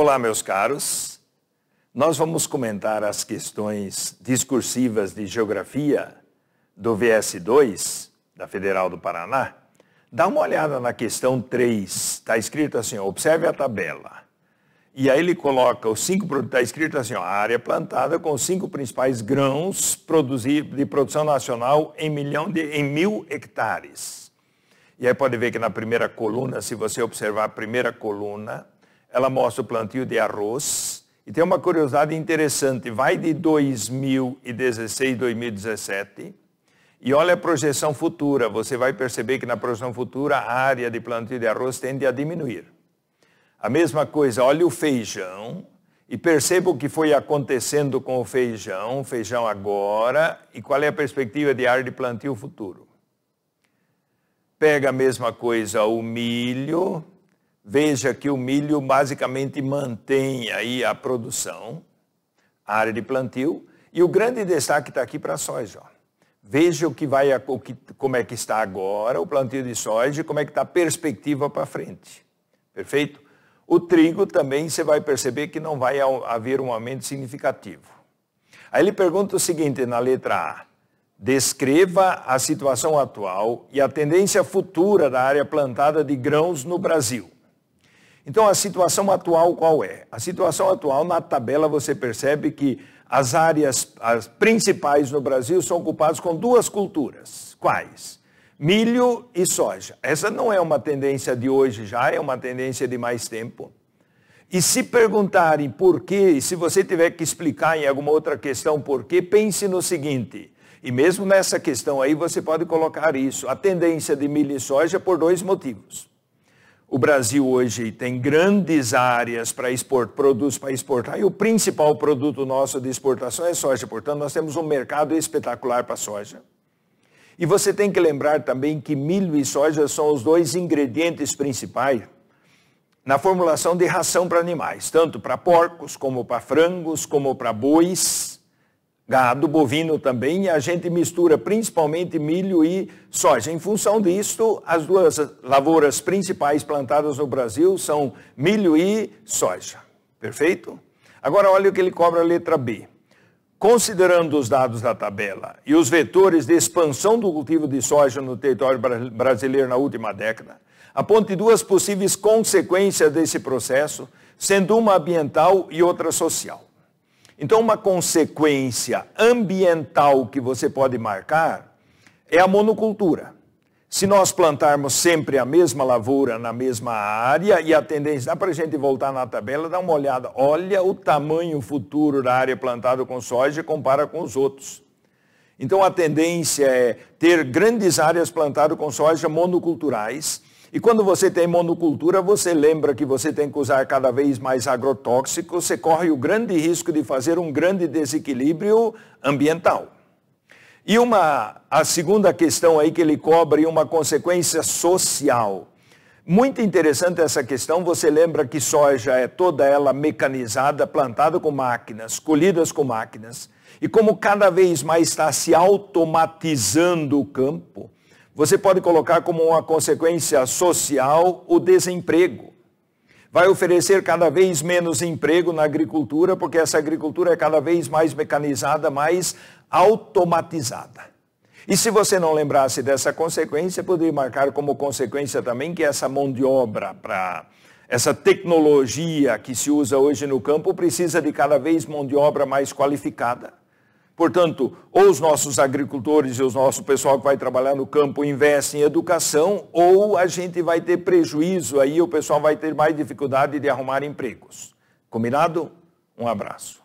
Olá, meus caros. Nós vamos comentar as questões discursivas de geografia do VS2, da Federal do Paraná. Dá uma olhada na questão 3, está escrito assim, observe a tabela. E aí ele coloca os 5, está escrito assim, a área plantada com os 5 principais grãos de produção nacional em 1.000 hectares. E aí pode ver que na primeira coluna, se você observar a primeira coluna, ela mostra o plantio de arroz. E tem uma curiosidade interessante, vai de 2016 a 2017, e olha a projeção futura, você vai perceber que na projeção futura a área de plantio de arroz tende a diminuir. A mesma coisa, olha o feijão, e perceba o que foi acontecendo com o feijão agora, e qual é a perspectiva de área de plantio futuro. Pega a mesma coisa o milho. Veja que o milho basicamente mantém aí a produção, a área de plantio, e o grande destaque está aqui para a soja. Veja como é que está agora o plantio de soja e como é que está a perspectiva para frente. Perfeito? O trigo também você vai perceber que não vai haver um aumento significativo. Aí ele pergunta o seguinte na letra A. Descreva a situação atual e a tendência futura da área plantada de grãos no Brasil. Então, a situação atual qual é? A situação atual, na tabela, você percebe que as áreas principais no Brasil são ocupadas com 2 culturas. Quais? Milho e soja. Essa não é uma tendência de hoje já, é uma tendência de mais tempo. E se perguntarem por quê, e se você tiver que explicar em alguma outra questão por quê, pense no seguinte, e mesmo nessa questão aí você pode colocar isso, a tendência de milho e soja por 2 motivos. O Brasil hoje tem grandes áreas para produtos para exportar e o principal produto nosso de exportação é soja. Portanto, nós temos um mercado espetacular para soja. E você tem que lembrar também que milho e soja são os 2 ingredientes principais na formulação de ração para animais, tanto para porcos, como para frangos, como para bois, gado, bovino também, e a gente mistura principalmente milho e soja. Em função disso, as 2 lavouras principais plantadas no Brasil são milho e soja. Perfeito? Agora olha o que ele cobra a letra B. Considerando os dados da tabela e os vetores de expansão do cultivo de soja no território brasileiro na última década, aponte 2 possíveis consequências desse processo, sendo uma ambiental e outra social. Então, uma consequência ambiental que você pode marcar é a monocultura. Se nós plantarmos sempre a mesma lavoura na mesma área, e a tendência, dá para a gente voltar na tabela, dá uma olhada, olha o tamanho futuro da área plantada com soja e compara com os outros. Então, a tendência é ter grandes áreas plantadas com soja monoculturais. E quando você tem monocultura, você lembra que você tem que usar cada vez mais agrotóxicos, você corre o grande risco de fazer um grande desequilíbrio ambiental. E a segunda questão aí que ele cobre, uma consequência social. Muito interessante essa questão, você lembra que soja é toda ela mecanizada, plantada com máquinas, colhidas com máquinas. E como cada vez mais está se automatizando o campo, você pode colocar como uma consequência social o desemprego. Vai oferecer cada vez menos emprego na agricultura, porque essa agricultura é cada vez mais mecanizada, mais automatizada. E se você não lembrasse dessa consequência, poderia marcar como consequência também que essa mão de obra, essa tecnologia que se usa hoje no campo, precisa de cada vez mão de obra mais qualificada. Portanto, ou os nossos agricultores e o nosso pessoal que vai trabalhar no campo investem em educação, ou a gente vai ter prejuízo aí, o pessoal vai ter mais dificuldade de arrumar empregos. Combinado? Um abraço.